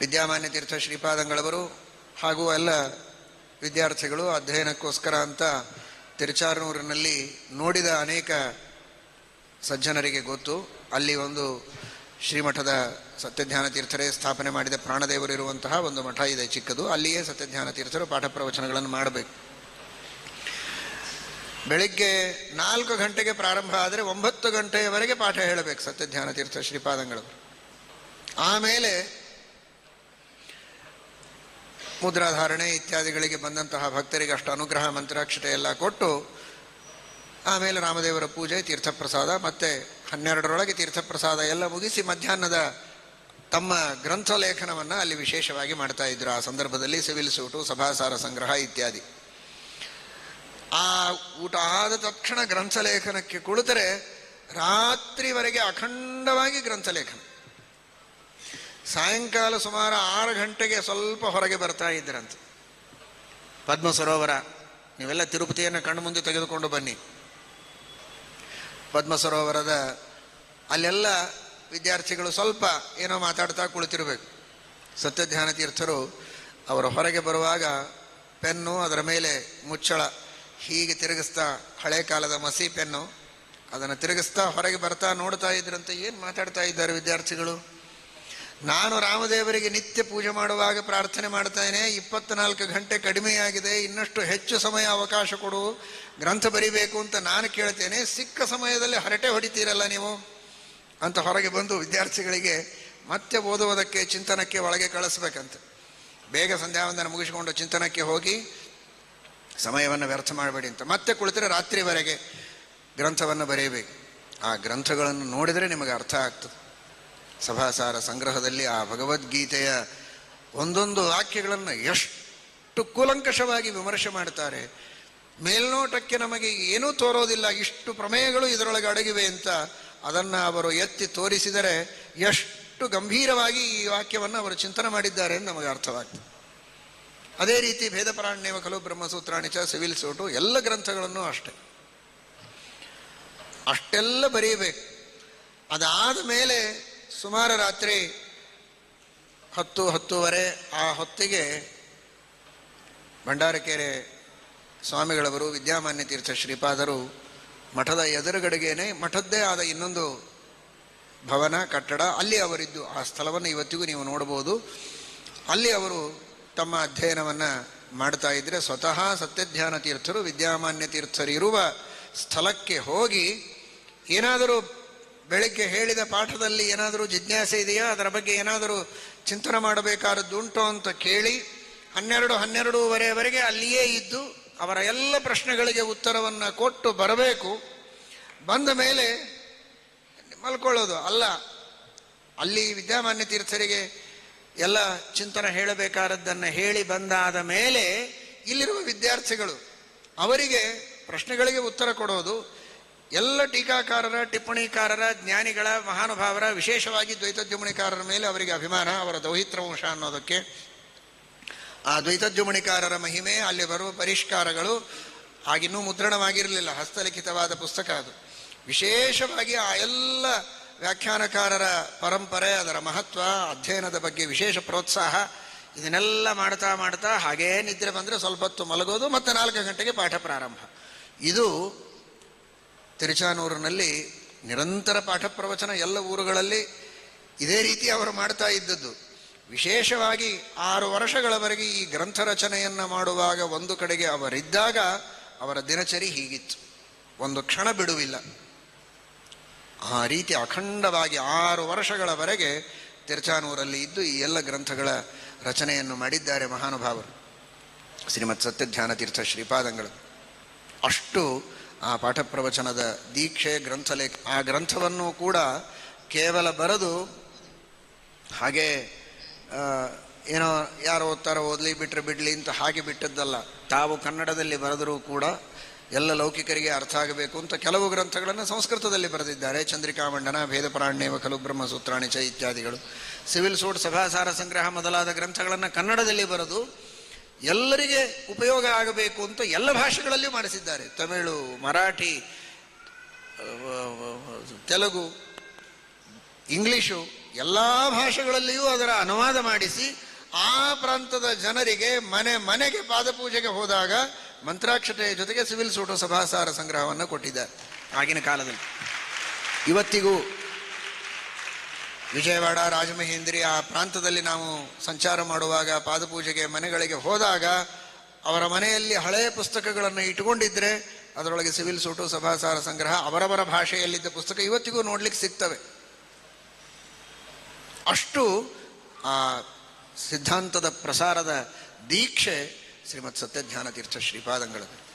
ವಿದ್ಯಾಮಾನ್ಯ ತೀರ್ಥ ಶ್ರೀಪಾದಂಗಳವರು ಹಾಗೂ ಎಲ್ಲ ವಿದ್ಯಾರ್ಥಿಗಳು ಅಧ್ಯಯನಕ್ಕೋಸ್ಕರ ಅಂತ ತಿರುಚಾನೂರಿನಲ್ಲಿ ನೋಡಿದ ಅನೇಕ ಸಜ್ಜನರಿಗೆ ಗೊತ್ತು. ಅಲ್ಲಿ ಒಂದು ಶ್ರೀಮಠದ ಸತ್ಯಜ್ಞಾನ ತೀರ್ಥರೇ ಸ್ಥಾಪನೆ ಮಾಡಿದ ಪ್ರಾಣದೇವರು ಇರುವಂತಹ ಒಂದು ಮಠ ಇದೆ, ಚಿಕ್ಕದು. ಅಲ್ಲಿಯೇ ಸತ್ಯಜ್ಞಾನ ತೀರ್ಥರು ಪಾಠ ಪ್ರವಚನಗಳನ್ನು ಮಾಡಬೇಕು. ಬೆಳಿಗ್ಗೆ 4 ಗಂಟೆಗೆ ಪ್ರಾರಂಭ ಆದರೆ 9 ಗಂಟೆಯವರೆಗೆ ಪಾಠ ಹೇಳಬೇಕು ಸತ್ಯಜ್ಞಾನ ತೀರ್ಥ ಶ್ರೀಪಾದಂಗಳವರು. ಆಮೇಲೆ ಮುದ್ರಾಧಾರಣೆ ಇತ್ಯಾದಿಗಳಿಗೆ ಬಂದಂತಹ ಭಕ್ತರಿಗೆ ಅಷ್ಟು ಅನುಗ್ರಹ ಮಂತ್ರಾಕ್ಷತೆ ಎಲ್ಲ ಕೊಟ್ಟು ಆಮೇಲೆ ರಾಮದೇವರ ಪೂಜೆ, ತೀರ್ಥಪ್ರಸಾದ, ಮತ್ತೆ 12ರೊಳಗೆ ತೀರ್ಥಪ್ರಸಾದ ಎಲ್ಲ ಮುಗಿಸಿ ಮಧ್ಯಾಹ್ನದ ತಮ್ಮ ಗ್ರಂಥ ಲೇಖನವನ್ನು ಅಲ್ಲಿ ವಿಶೇಷವಾಗಿ ಮಾಡ್ತಾ ಇದ್ರು. ಆ ಸಂದರ್ಭದಲ್ಲಿ ಸಿವಿಲ್ ಸೂಟು, ಸಭಾಸಾರ ಸಂಗ್ರಹ ಇತ್ಯಾದಿ. ಆ ಊಟ ಆದ ತಕ್ಷಣ ಗ್ರಂಥ ಲೇಖನಕ್ಕೆ ಕುಳಿತರೆ ರಾತ್ರಿವರೆಗೆ ಅಖಂಡವಾಗಿ ಗ್ರಂಥ ಲೇಖನ. ಸಾಯಂಕಾಲ ಸುಮಾರು 6 ಗಂಟೆಗೆ ಸ್ವಲ್ಪ ಹೊರಗೆ ಬರ್ತಾ ಇದ್ರಂತೆ. ಪದ್ಮ ಸರೋವರ, ನೀವೆಲ್ಲ ತಿರುಪತಿಯನ್ನು ಕಣ್ಣು ಮುಂದೆ ತೆಗೆದುಕೊಂಡು ಬನ್ನಿ. ಪದ್ಮ ಸರೋವರದ ಅಲ್ಲೆಲ್ಲ ವಿದ್ಯಾರ್ಥಿಗಳು ಸ್ವಲ್ಪ ಏನೋ ಮಾತಾಡ್ತಾ ಕುಳಿತಿರಬೇಕು. ಸತ್ಯಜ್ಞಾನ ತೀರ್ಥರು ಅವರು ಹೊರಗೆ ಬರುವಾಗ ಪೆನ್ನು, ಅದರ ಮೇಲೆ ಮುಚ್ಚಳ ಹೀಗೆ ತಿರುಗಿಸ್ತಾ, ಹಳೆ ಕಾಲದ ಮಸಿ ಪೆನ್ನು, ಅದನ್ನು ತಿರುಗಿಸ್ತಾ ಹೊರಗೆ ಬರ್ತಾ ನೋಡ್ತಾ ಇದ್ರಂತೆ. ಏನು ಮಾತಾಡ್ತಾ ಇದ್ದಾರೆ ವಿದ್ಯಾರ್ಥಿಗಳು? ನಾನು ರಾಮದೇವರಿಗೆ ನಿತ್ಯ ಪೂಜೆ ಮಾಡುವಾಗ ಪ್ರಾರ್ಥನೆ ಮಾಡ್ತಾನೆ, 24 ಗಂಟೆ ಕಡಿಮೆಯಾಗಿದೆ, ಇನ್ನಷ್ಟು ಹೆಚ್ಚು ಸಮಯ ಅವಕಾಶ ಕೊಡು, ಗ್ರಂಥ ಬರಿಬೇಕು ಅಂತ ನಾನು ಕೇಳ್ತೇನೆ, ಸಿಕ್ಕ ಸಮಯದಲ್ಲಿ ಹರಟೆ ಹೊಡಿತೀರಲ್ಲ ನೀವು ಅಂತ ಹೊರಗೆ ಬಂದು ವಿದ್ಯಾರ್ಥಿಗಳಿಗೆ ಮತ್ತೆ ಓದುವುದಕ್ಕೆ, ಚಿಂತನಕ್ಕೆ ಒಳಗೆ ಕಳಿಸ್ಬೇಕಂತ. ಬೇಗ ಸಂಧ್ಯಾವಂದನ ಮುಗಿಸಿಕೊಂಡು ಚಿಂತನಕ್ಕೆ ಹೋಗಿ ಸಮಯವನ್ನು ವ್ಯರ್ಥ ಮಾಡಬೇಡಿ ಅಂತ. ಮತ್ತೆ ಕುಳಿತರೆ ರಾತ್ರಿವರೆಗೆ ಗ್ರಂಥವನ್ನು ಬರೆಯಬೇಕು. ಆ ಗ್ರಂಥಗಳನ್ನು ನೋಡಿದರೆ ನಿಮಗೆ ಅರ್ಥ ಆಗ್ತದೆ. ಸಭಾಸಾರ ಸಂಗ್ರಹದಲ್ಲಿ ಆ ಭಗವದ್ಗೀತೆಯ ಒಂದೊಂದು ವಾಕ್ಯಗಳನ್ನು ಎಷ್ಟು ಕೂಲಂಕಷವಾಗಿ ವಿಮರ್ಶೆ ಮಾಡ್ತಾರೆ. ಮೇಲ್ನೋಟಕ್ಕೆ ನಮಗೆ ಏನೂ ತೋರೋದಿಲ್ಲ, ಇಷ್ಟು ಪ್ರಮೇಯಗಳು ಇದರೊಳಗೆ ಅಡಗಿವೆ ಅಂತ. ಅದನ್ನು ಅವರು ಎತ್ತಿ ತೋರಿಸಿದರೆ ಎಷ್ಟು ಗಂಭೀರವಾಗಿ ಈ ವಾಕ್ಯವನ್ನು ಅವರು ಚಿಂತನೆ ಮಾಡಿದ್ದಾರೆ ಎಂದು ನಮಗೆ ಅರ್ಥವಾಗ್ತದೆ. ಅದೇ ರೀತಿ ಭೇದಪರಾಣ್ಯವ ಖಲು ಬ್ರಹ್ಮಸೂತ್ರಾಣಿಚ, ಸಿವಿಲ್ ಸೂಟು, ಎಲ್ಲ ಗ್ರಂಥಗಳನ್ನು ಅಷ್ಟೆ ಅಷ್ಟೆಲ್ಲ ಬರೀಬೇಕು. ಅದಾದ ಮೇಲೆ ಸುಮಾರು ರಾತ್ರಿ 10-10:30 ಆ ಹೊತ್ತಿಗೆ ಭಂಡಾರಕೆರೆ ಸ್ವಾಮಿಗಳವರು, ವಿದ್ಯಾಮಾನ್ಯ ತೀರ್ಥ ಶ್ರೀಪಾದರು ಮಠದ ಎದುರುಗಡೆಗೇನೆ ಮಠದ್ದೇ ಆದ ಇನ್ನೊಂದು ಭವನ, ಕಟ್ಟಡ, ಅಲ್ಲಿ ಅವರಿದ್ದು. ಆ ಸ್ಥಳವನ್ನು ಇವತ್ತಿಗೂ ನೀವು ನೋಡ್ಬೋದು. ಅಲ್ಲಿ ಅವರು ತಮ್ಮ ಅಧ್ಯಯನವನ್ನು ಮಾಡ್ತಾ ಇದ್ದರೆ ಸ್ವತಃ ಸತ್ಯಜ್ಞಾನ ತೀರ್ಥರು ವಿದ್ಯಾಮಾನ್ಯ ತೀರ್ಥರಿರುವ ಸ್ಥಳಕ್ಕೆ ಹೋಗಿ ಏನಾದರೂ ಬೆಳಗ್ಗೆ ಹೇಳಿದ ಪಾಠದಲ್ಲಿ ಏನಾದರೂ ಜಿಜ್ಞಾಸೆ ಇದೆಯಾ, ಅದರ ಬಗ್ಗೆ ಏನಾದರೂ ಚಿಂತನೆ ಮಾಡಬೇಕಾದದ್ದು ಉಂಟು ಅಂತ ಕೇಳಿ 12-12:30ವರೆಗೆ ಅಲ್ಲಿಯೇ ಇದ್ದು ಅವರ ಎಲ್ಲ ಪ್ರಶ್ನೆಗಳಿಗೆ ಉತ್ತರವನ್ನು ಕೊಟ್ಟು ಬರಬೇಕು. ಬಂದ ಮೇಲೆ ಮಲ್ಕೊಳ್ಳೋದು ಅಲ್ಲ. ಅಲ್ಲಿ ವಿದ್ಯಾಮಾನ್ಯ ತೀರ್ಥರಿಗೆ ಎಲ್ಲ ಚಿಂತನೆ ಹೇಳಬೇಕಾದದ್ದನ್ನು ಹೇಳಿ ಬಂದಾದ ಮೇಲೆ ಇಲ್ಲಿರುವ ವಿದ್ಯಾರ್ಥಿಗಳು ಅವರಿಗೆ ಪ್ರಶ್ನೆಗಳಿಗೆ ಉತ್ತರ ಕೊಡೋದು. ಎಲ್ಲ ಟೀಕಾಕಾರರ, ಟಿಪ್ಪಣಿಕಾರರ, ಜ್ಞಾನಿಗಳ, ಮಹಾನುಭಾವರ, ವಿಶೇಷವಾಗಿ ದ್ವೈತದ್ಯುಮಣಿಕಾರರ ಮೇಲೆ ಅವರಿಗೆ ಅಭಿಮಾನ, ಅವರ ದೌಹಿತ್ರವಂಶ ಅನ್ನೋದಕ್ಕೆ. ಆ ದ್ವೈತದ್ಯುಮಣಿಕಾರರ ಮಹಿಮೆ, ಅಲ್ಲಿ ಬರುವ ಪರಿಷ್ಕಾರಗಳು, ಆಗಿನ್ನೂ ಮುದ್ರಣವಾಗಿರಲಿಲ್ಲ, ಹಸ್ತಲಿಖಿತವಾದ ಪುಸ್ತಕ ಅದು. ವಿಶೇಷವಾಗಿ ಆ ಎಲ್ಲ ವ್ಯಾಖ್ಯಾನಕಾರರ ಪರಂಪರೆ, ಅದರ ಮಹತ್ವ, ಅಧ್ಯಯನದ ಬಗ್ಗೆ ವಿಶೇಷ ಪ್ರೋತ್ಸಾಹ, ಇದನ್ನೆಲ್ಲ ಮಾಡ್ತಾ ಮಾಡ್ತಾ ಹಾಗೇ ನಿದ್ರೆ ಬಂದರೆ ಸ್ವಲ್ಪ ಹೊತ್ತು ಮಲಗೋದು, ಮತ್ತು 4 ಗಂಟೆಗೆ ಪಾಠ ಪ್ರಾರಂಭ. ಇದು ತಿರುಚಾನೂರಿನಲ್ಲಿ ನಿರಂತರ ಪಾಠ ಪ್ರವಚನ. ಎಲ್ಲ ಊರುಗಳಲ್ಲಿ ಇದೇ ರೀತಿ ಅವರು ಮಾಡ್ತಾ ಇದ್ದದ್ದು. ವಿಶೇಷವಾಗಿ 6 ವರ್ಷಗಳವರೆಗೆ ಈ ಗ್ರಂಥ ರಚನೆಯನ್ನು ಮಾಡುವಾಗ ಒಂದು ಕಡೆಗೆ ಅವರಿದ್ದಾಗ ಅವರ ದಿನಚರಿ ಹೀಗಿತ್ತು, ಒಂದು ಕ್ಷಣ ಬಿಡುವಿಲ್ಲ. ಆ ರೀತಿ ಅಖಂಡವಾಗಿ 6 ವರ್ಷಗಳವರೆಗೆ ತಿರುಚಾನೂರಲ್ಲಿ ಇದ್ದು ಈ ಎಲ್ಲ ಗ್ರಂಥಗಳ ರಚನೆಯನ್ನು ಮಾಡಿದ್ದಾರೆ ಮಹಾನುಭಾವರು, ಶ್ರೀಮತ್ ಸತ್ಯಜ್ಞಾನ ತೀರ್ಥ ಶ್ರೀಪಾದಂಗಳು. ಅಷ್ಟು ಆ ಪಾಠ ಪ್ರವಚನದ ದೀಕ್ಷೆ, ಗ್ರಂಥಲೇಖ. ಆ ಗ್ರಂಥವನ್ನು ಕೂಡ ಕೇವಲ ಬರೆದು ಹಾಗೆ ಏನೋ ಯಾರು ಓದ್ತಾರೋ ಓದಲಿ, ಬಿಟ್ಟರೆ ಬಿಡಲಿ ಅಂತ ಹಾಗೆ ಬಿಟ್ಟದ್ದಲ್ಲ. ತಾವು ಕನ್ನಡದಲ್ಲಿ ಬರೆದರೂ ಕೂಡ ಎಲ್ಲ ಲೌಕಿಕರಿಗೆ ಅರ್ಥ ಆಗಬೇಕು ಅಂತ ಕೆಲವು ಗ್ರಂಥಗಳನ್ನು ಸಂಸ್ಕೃತದಲ್ಲಿ ಬರೆದಿದ್ದಾರೆ. ಚಂದ್ರಿಕಾಮಂಡನ, ಭೇದಪರಾಣ್ಯವ ಖಲು ಬ್ರಹ್ಮಸೂತ್ರಾಣಿಚ ಇತ್ಯಾದಿಗಳು. ಸಿವಿಲ್ ಸೂಟ್, ಸಭಾಸಾರ ಸಂಗ್ರಹ ಮೊದಲಾದ ಗ್ರಂಥಗಳನ್ನು ಕನ್ನಡದಲ್ಲಿ ಬರೆದು ಎಲ್ಲರಿಗೆ ಉಪಯೋಗ ಆಗಬೇಕು ಅಂತ ಎಲ್ಲ ಭಾಷೆಗಳಲ್ಲಿಯೂ ಮಾಡಿಸಿದ್ದಾರೆ. ತಮಿಳು, ಮರಾಠಿ, ತೆಲುಗು, ಇಂಗ್ಲೀಷು ಎಲ್ಲ ಭಾಷೆಗಳಲ್ಲಿಯೂ ಅದರ ಅನುವಾದ ಮಾಡಿಸಿ ಆ ಪ್ರಾಂತದ ಜನರಿಗೆ ಮನೆ ಮನೆಗೆ ಪಾದಪೂಜೆಗೆ ಹೋದಾಗ ಮಂತ್ರಾಕ್ಷತೆಯ ಜೊತೆಗೆ ಸಿವಿಲ್ ಸೂಟು ಸಭಾಸಾರ ಸಂಗ್ರಹವನ್ನು ಕೊಟ್ಟಿದ್ದಾರೆ ಆಗಿನ ಕಾಲದಲ್ಲಿ. ಇವತ್ತಿಗೂ ವಿಜಯವಾಡ, ರಾಜಮಹೇಂದ್ರಿ ಆ ಪ್ರಾಂತದಲ್ಲಿ ನಾವು ಸಂಚಾರ ಮಾಡುವಾಗ ಪಾದಪೂಜೆಗೆ ಮನೆಗಳಿಗೆ ಹೋದಾಗ ಅವರ ಮನೆಯಲ್ಲಿ ಹಳೆಯ ಪುಸ್ತಕಗಳನ್ನು ಇಟ್ಟುಕೊಂಡಿದ್ರೆ ಅದರೊಳಗೆ ಸಿವಿಲ್ ಸೂಟು ಸಭಾಸಾರ ಸಂಗ್ರಹ ಅವರವರ ಭಾಷೆಯಲ್ಲಿದ್ದ ಪುಸ್ತಕ ಇವತ್ತಿಗೂ ನೋಡ್ಲಿಕ್ಕೆ ಸಿಗ್ತವೆ. ಅಷ್ಟು ಆ ಸಿದ್ಧಾಂತದ ಪ್ರಸಾರದ ದೀಕ್ಷೆ ಶ್ರೀಮತ್ ಸತ್ಯಜ್ಞಾನ ತೀರ್ಥ ಶ್ರೀಪಾದಂಗಳದ್ದು.